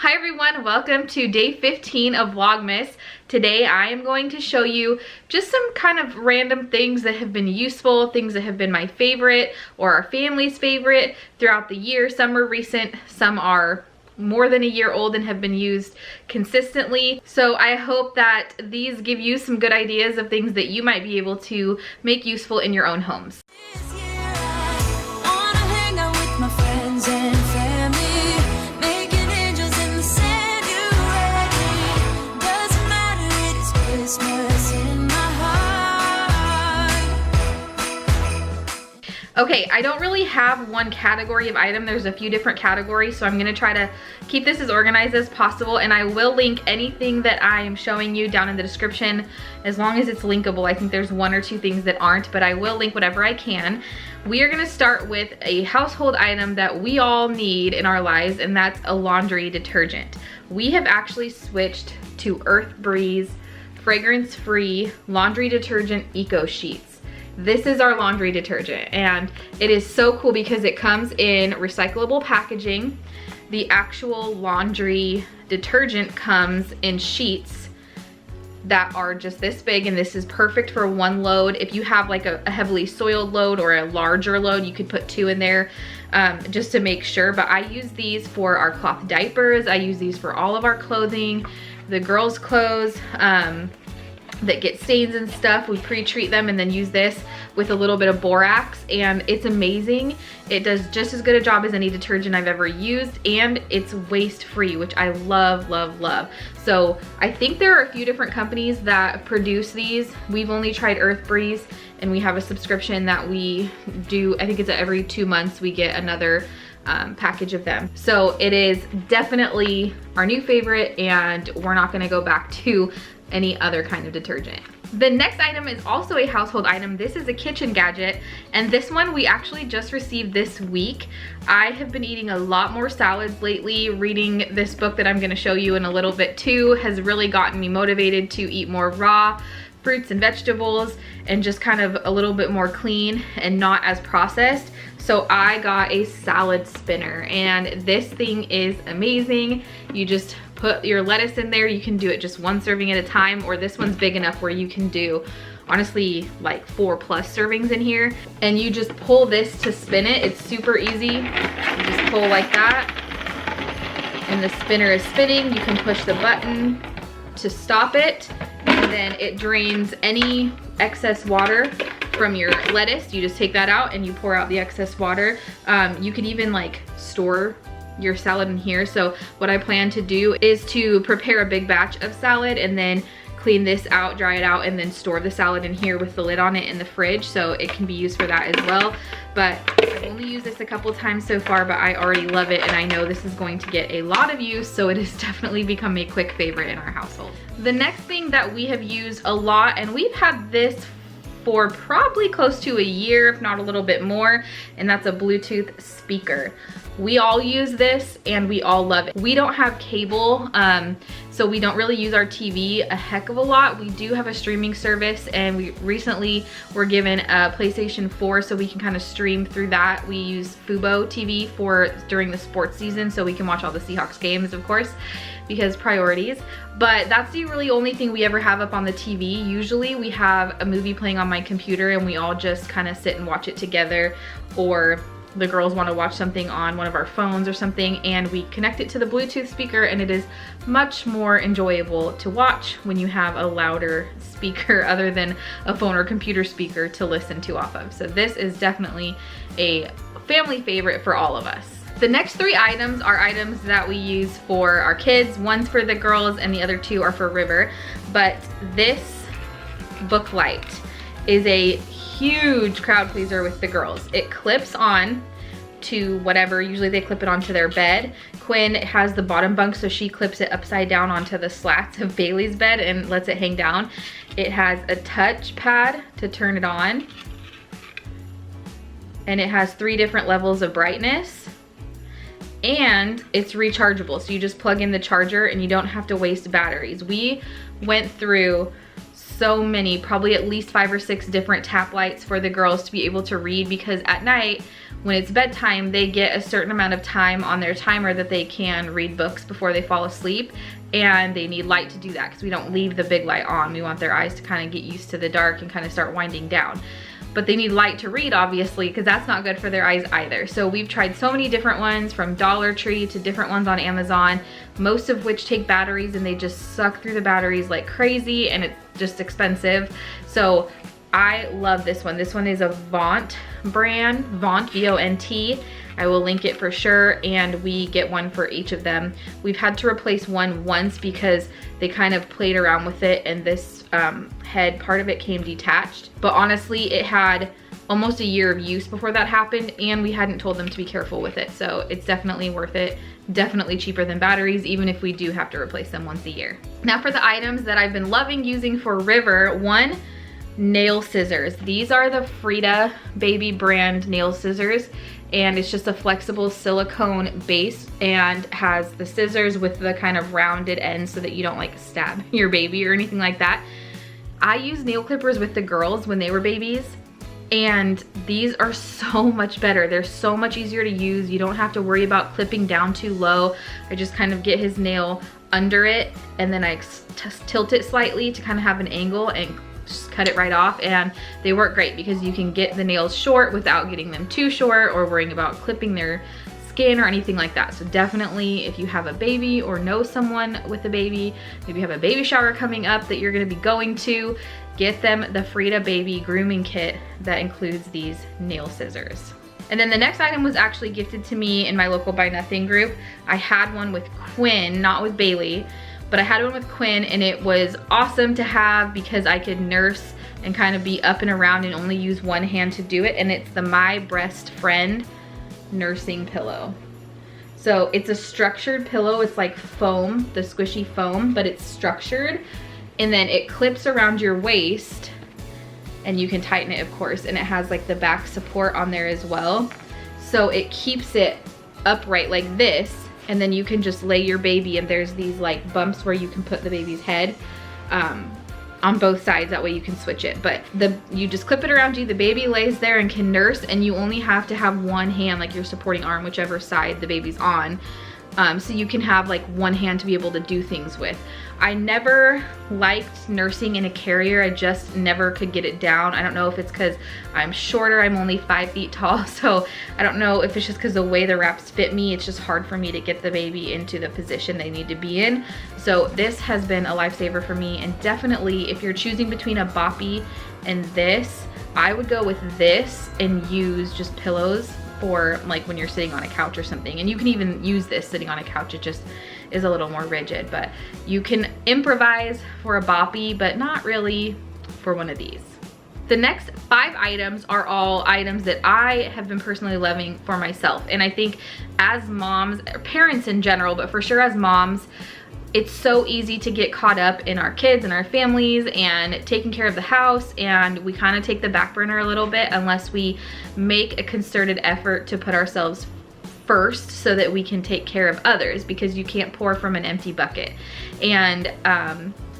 Hi everyone, welcome to day 15 of Vlogmas. Today I am going to show you just some kind of random things that have been useful, things that have been my favorite or our family's favorite throughout the year. Some are recent, some are more than a year old and have been used consistently. So I hope that these give you some good ideas of things that you might be able to make useful in your own homes. Okay, I don't really have one category of item. There's a few different categories, so I'm gonna try to keep this as organized as possible, and I will link anything that I am showing you down in the description as long as it's linkable. I think there's one or two things that aren't, but I will link whatever I can. We are gonna start with a household item that we all need in our lives, and that's a laundry detergent. We have actually switched to Earth Breeze fragrance-free laundry detergent eco sheets. This is our laundry detergent, and it is so cool because it comes in recyclable packaging. The actual laundry detergent comes in sheets that are just this big, and this is perfect for one load. If you have like a heavily soiled load or a larger load, you could put two in there just to make sure. But I use these for our cloth diapers. I use these for all of our clothing, the girls' clothes that get stains and stuff. We pre-treat them and then use this with a little bit of borax, and it's amazing. It does just as good a job as any detergent I've ever used, and it's waste free, which I love, love, love. So I think there are a few different companies that produce these. We've only tried Earth Breeze, and we have a subscription that we do. I think it's every 2 months we get another package of them. So it is definitely our new favorite, and we're not gonna go back to any other kind of detergent. The next item is also a household item. This is a kitchen gadget, and this one we actually just received this week. I have been eating a lot more salads lately. Reading this book that I'm gonna show you in a little bit too has really gotten me motivated to eat more raw fruits and vegetables and just kind of a little bit more clean and not as processed. So I got a salad spinner, and this thing is amazing. You just put your lettuce in there. You can do it just one serving at a time, or this one's big enough where you can do honestly like 4+ servings in here. And you just pull this to spin it. It's super easy. You just pull like that, and the spinner is spinning. You can push the button to stop it, and then it drains any excess water from your lettuce. You just take that out and you pour out the excess water. You can even like store your salad in here. So what I plan to do is to prepare a big batch of salad and then clean this out, dry it out, and then store the salad in here with the lid on it in the fridge, so it can be used for that as well. But I've only used this a couple times so far, but I already love it, and I know this is going to get a lot of use, so it has definitely become a quick favorite in our household. The next thing that we have used a lot, and we've had this for probably close to a year, if not a little bit more, and that's a Bluetooth speaker. We all use this and we all love it. We don't have cable, so we don't really use our TV a heck of a lot. We do have a streaming service, and we recently were given a PlayStation 4 so we can kind of stream through that. We use Fubo TV for during the sports season, so we can watch all the Seahawks games, of course, because priorities. But that's the really only thing we ever have up on the TV. Usually we have a movie playing on my computer and we all just kind of sit and watch it together, or the girls want to watch something on one of our phones or something, and we connect it to the Bluetooth speaker, and it is much more enjoyable to watch when you have a louder speaker other than a phone or computer speaker to listen to off of. So this is definitely a family favorite for all of us. The next 3 items are items that we use for our kids. One's for the girls and the other 2 are for River. But this book light is a huge crowd pleaser with the girls. It clips on to whatever, usually they clip it onto their bed. Quinn has the bottom bunk, so she clips it upside down onto the slats of Bailey's bed and lets it hang down. It has a touch pad to turn it on, and it has 3 different levels of brightness, and it's rechargeable, so you just plug in the charger and you don't have to waste batteries. We went through so many, probably at least 5 or 6 different tap lights for the girls to be able to read, because at night when it's bedtime, they get a certain amount of time on their timer that they can read books before they fall asleep, and they need light to do that because we don't leave the big light on. We want their eyes to kind of get used to the dark and kind of start winding down. But they need light to read, obviously, because that's not good for their eyes either. So we've tried so many different ones, from Dollar Tree to different ones on Amazon, most of which take batteries and they just suck through the batteries like crazy, and it's just expensive. So I love this one. This one is a Vont brand, Vont, V-O-N-T. I will link it for sure, and we get one for each of them. We've had to replace one once because they kind of played around with it, and this head, part of it came detached. But honestly, it had almost a year of use before that happened, and we hadn't told them to be careful with it. So it's definitely worth it. Definitely cheaper than batteries, even if we do have to replace them once a year. Now for the items that I've been loving using for River. One, nail scissors. These are the Frida Baby brand nail scissors, and it's just a flexible silicone base and has the scissors with the kind of rounded ends so that you don't like stab your baby or anything like that. I used nail clippers with the girls when they were babies, and these are so much better. They're so much easier to use. You don't have to worry about clipping down too low. I just kind of get his nail under it, and then I tilt it slightly to kind of have an angle and just cut it right off, and they work great because you can get the nails short without getting them too short or worrying about clipping their skin or anything like that. So definitely, if you have a baby or know someone with a baby, maybe you have a baby shower coming up that you're going to be going to, get them the Frida Baby grooming kit that includes these nail scissors. And then the next item was actually gifted to me in my local Buy Nothing group. I had one with Quinn, not with Bailey, but I had one with Quinn, and it was awesome to have because I could nurse and kind of be up and around and only use one hand to do it. And it's the My Breast Friend nursing pillow. So it's a structured pillow. It's like foam, the squishy foam, but it's structured, and then it clips around your waist, and you can tighten it, of course, and it has like the back support on there as well. So it keeps it upright like this, and then you can just lay your baby, and there's these like bumps where you can put the baby's head on both sides. That way you can switch it. But you just clip it around you, the baby lays there and can nurse, and you only have to have one hand, like your supporting arm, whichever side the baby's on. So you can have like one hand to be able to do things with. I never liked nursing in a carrier. I just never could get it down. I don't know if it's because I'm shorter. I'm only 5 feet tall. So I don't know if it's just because the way the wraps fit me, it's just hard for me to get the baby into the position they need to be in. So this has been a lifesaver for me. And definitely if you're choosing between a boppy and this, I would go with this and use just pillows for like when you're sitting on a couch or something. And you can even use this sitting on a couch. It just is a little more rigid, but you can improvise for a boppy, but not really for one of these. The next 5 items are all items that I have been personally loving for myself. And I think as moms, or parents in general, but for sure as moms, it's so easy to get caught up in our kids and our families and taking care of the house, and we kind of take the back burner a little bit unless we make a concerted effort to put ourselves first so that we can take care of others, because you can't pour from an empty bucket. And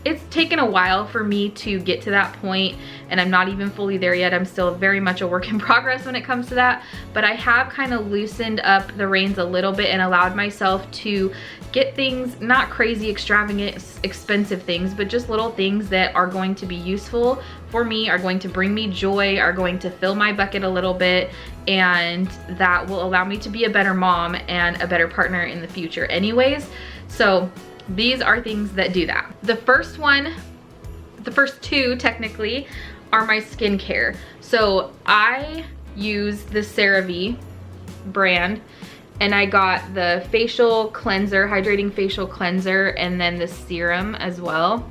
it's taken a while for me to get to that point, and I'm not even fully there yet. I'm still very much a work in progress when it comes to that, but I have kind of loosened up the reins a little bit and allowed myself to get things, not crazy extravagant expensive things, but just little things that are going to be useful for me, are going to bring me joy, are going to fill my bucket a little bit, and that will allow me to be a better mom and a better partner in the future anyways. So these are things that do that. The first one, the first 2 technically, are my skincare. So I use the CeraVe brand, and I got the facial cleanser, hydrating facial cleanser, and then the serum as well.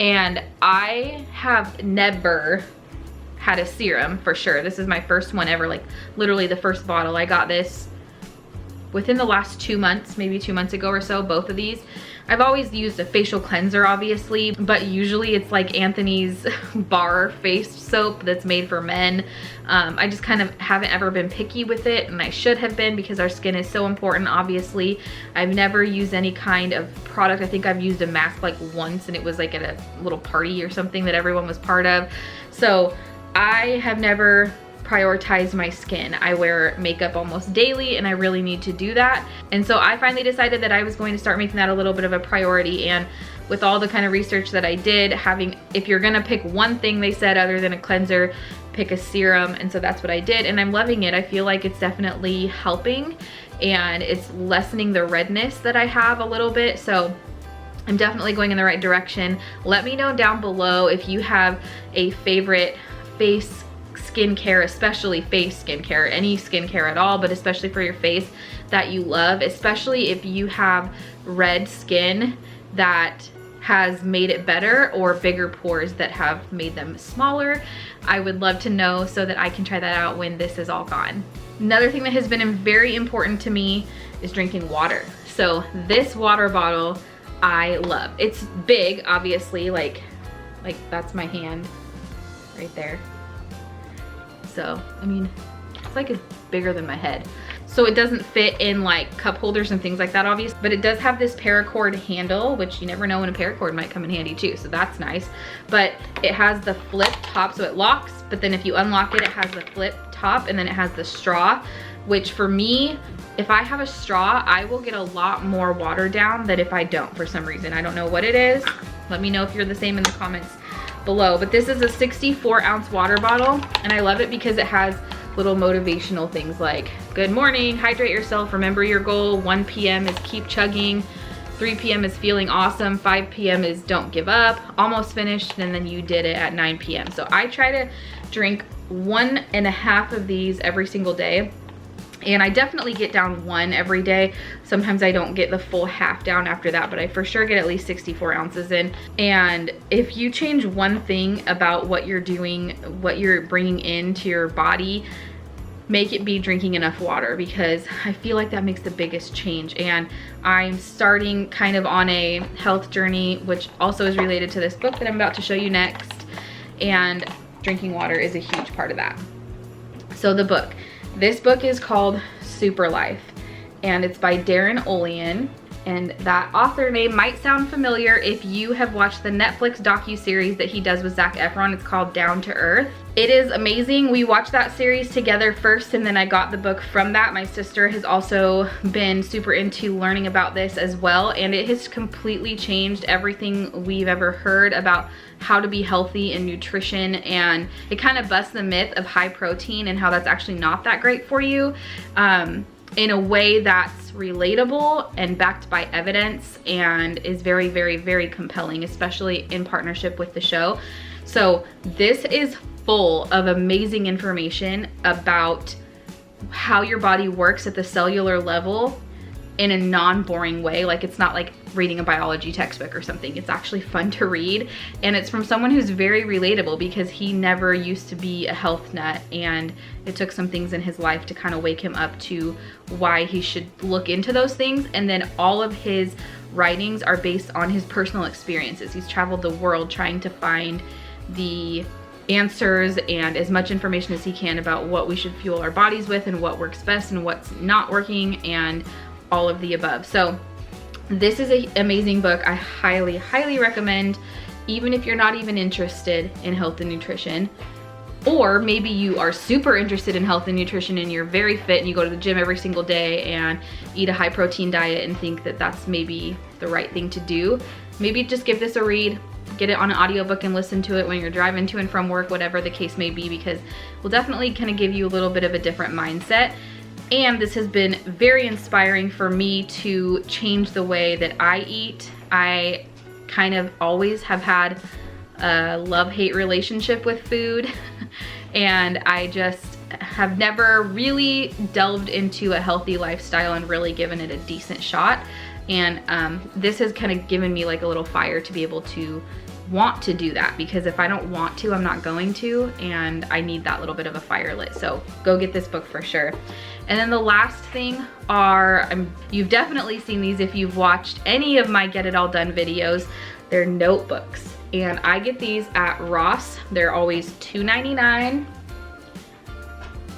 And I have never had a serum for sure. This is my first one ever, like literally the first bottle. I got this within the last 2 months, maybe 2 months ago or so, both of these. I've always used a facial cleanser, obviously, but usually it's like Anthony's bar face soap that's made for men. I just kind of haven't ever been picky with it, and I should have been, because our skin is so important, obviously. I've never used any kind of product. I think I've used a mask like once, and it was like at a little party or something that everyone was part of. So I have never prioritize my skin. I wear makeup almost daily and I really need to do that. And so I finally decided that I was going to start making that a little bit of a priority. And with all the kind of research that I did, if you're gonna pick one thing, they said, other than a cleanser, pick a serum. And so that's what I did, and I'm loving it. I feel like it's definitely helping and it's lessening the redness that I have a little bit. So I'm definitely going in the right direction. Let me know down below if you have a favorite face skincare, especially face skincare, any skincare at all, but especially for your face, that you love, especially if you have red skin that has made it better, or bigger pores that have made them smaller. I would love to know so that I can try that out when this is all gone. Another thing that has been very important to me is drinking water. So this water bottle I love. It's big, obviously, like that's my hand right there. So, I mean, it's like it's bigger than my head. So it doesn't fit in like cup holders and things like that, obviously, but it does have this paracord handle, which you never know when a paracord might come in handy too, so that's nice. But it has the flip top, so it locks, but then if you unlock it, it has the flip top, and then it has the straw, which for me, if I have a straw, I will get a lot more water down than if I don't for some reason. I don't know what it is. Let me know if you're the same in the comments below. But this is a 64-ounce water bottle, and I love it because it has little motivational things like, good morning, hydrate yourself, remember your goal, 1 p.m. is keep chugging, 3 p.m. is feeling awesome, 5 p.m. is don't give up, almost finished, and then you did it at 9 p.m. So I try to drink 1.5 of these every single day. And I definitely get down 1 every day. Sometimes I don't get the full half down after that, but I for sure get at least 64 ounces in. And if you change one thing about what you're doing, what you're bringing into your body, make it be drinking enough water, because I feel like that makes the biggest change. And I'm starting kind of on a health journey, which also is related to this book that I'm about to show you next. And drinking water is a huge part of that. So the book. This book is called Super Life, and it's by Darren Olean, and that author name might sound familiar if you have watched the Netflix docu-series that he does with Zac Efron. It's called Down to Earth. It is amazing. We watched that series together first, and then I got the book from that. My sister has also been super into learning about this as well, and it has completely changed everything we've ever heard about how to be healthy and nutrition, and it kind of busts the myth of high protein and how that's actually not that great for you, in a way that's relatable and backed by evidence, and is very, very, very compelling, especially in partnership with the show. So this is full of amazing information about how your body works at the cellular level in a non-boring way. Like, it's not like reading a biology textbook or something. It's actually fun to read, and it's from someone who's very relatable, because he never used to be a health nut, and it took some things in his life to kind of wake him up to why he should look into those things. And then all of his writings are based on his personal experiences. He's traveled the world trying to find the answers and as much information as he can about what we should fuel our bodies with, and what works best and what's not working, and all of the above. So this is an amazing book. I highly, highly recommend, even if you're not even interested in health and nutrition, or maybe you are super interested in health and nutrition and you're very fit and you go to the gym every single day and eat a high protein diet and think that that's maybe the right thing to do. Maybe just give this a read. Get it on an audiobook and listen to it when you're driving to and from work, whatever the case may be, because we'll definitely kind of give you a little bit of a different mindset. And this has been very inspiring for me to change the way that I eat. I kind of always have had a love-hate relationship with food, and I just have never really delved into a healthy lifestyle and really given it a decent shot. And this has kind of given me like a little fire to be able to want to do that, because if I don't want to, I'm not going to, and I need that little bit of a fire lit. So go get this book for sure. And then the last thing are, you've definitely seen these if you've watched any of my Get It All Done videos. They're notebooks, and I get these at Ross. They're always $2.99.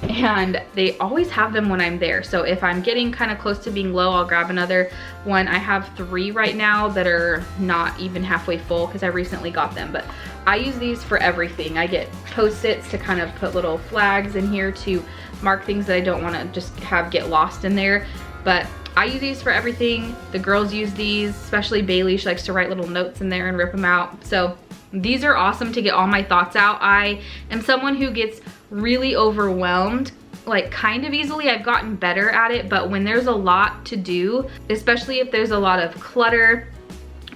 and they always have them when I'm there. So if I'm getting kind of close to being low, I'll grab another one. I have 3 right now that are not even halfway full because I recently got them, but I use these for everything. I get Post-its to kind of put little flags in here to mark things that I don't want to just have get lost in there. But I use these for everything. The girls use these, especially Bailey. She likes to write little notes in there and rip them out. So these are awesome to get all my thoughts out. I am someone who gets really overwhelmed like kind of easily. I've gotten better at it, but when there's a lot to do, especially if there's a lot of clutter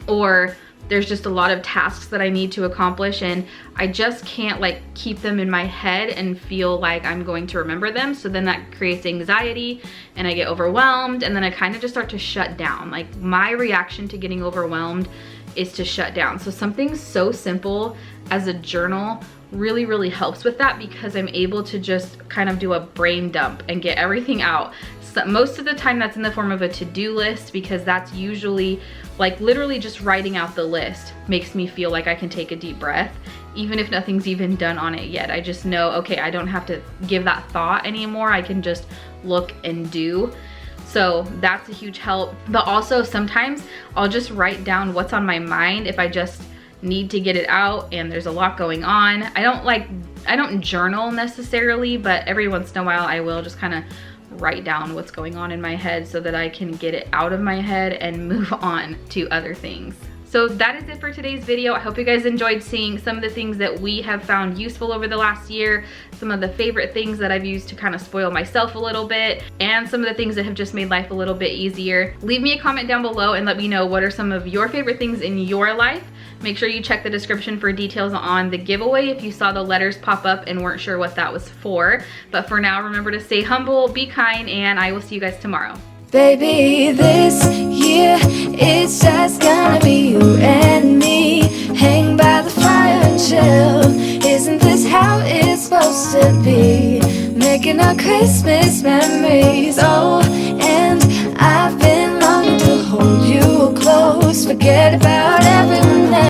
or there's just a lot of tasks that I need to accomplish and I just can't like keep them in my head and feel like I'm going to remember them. So then that creates anxiety and I get overwhelmed, and then I kind of just start to shut down. Like my reaction to getting overwhelmed is to shut down. So something so simple as a journal really helps with that, because I'm able to just kind of do a brain dump and get everything out. So most of the time that's in the form of a to-do list, because that's usually like literally just writing out the list makes me feel like I can take a deep breath, even if nothing's even done on it yet. I just know, okay, I don't have to give that thought anymore. I can just look and do. So that's a huge help. But also sometimes I'll just write down what's on my mind if I just need to get it out and there's a lot going on. I don't journal necessarily, but every once in a while I will just kind of write down what's going on in my head so that I can get it out of my head and move on to other things. So that is it for today's video. I hope you guys enjoyed seeing some of the things that we have found useful over the last year, some of the favorite things that I've used to kind of spoil myself a little bit, and some of the things that have just made life a little bit easier. Leave me a comment down below and let me know what are some of your favorite things in your life. Make sure you check the description for details on the giveaway if you saw the letters pop up and weren't sure what that was for. But for now, remember to stay humble, be kind, and I will see you guys tomorrow. Baby, this year it's just gonna be you and me. Hang by the fire and chill. Isn't this how it's supposed to be? Making our Christmas memories. Oh, and I've been longing to hold you close. Forget about it.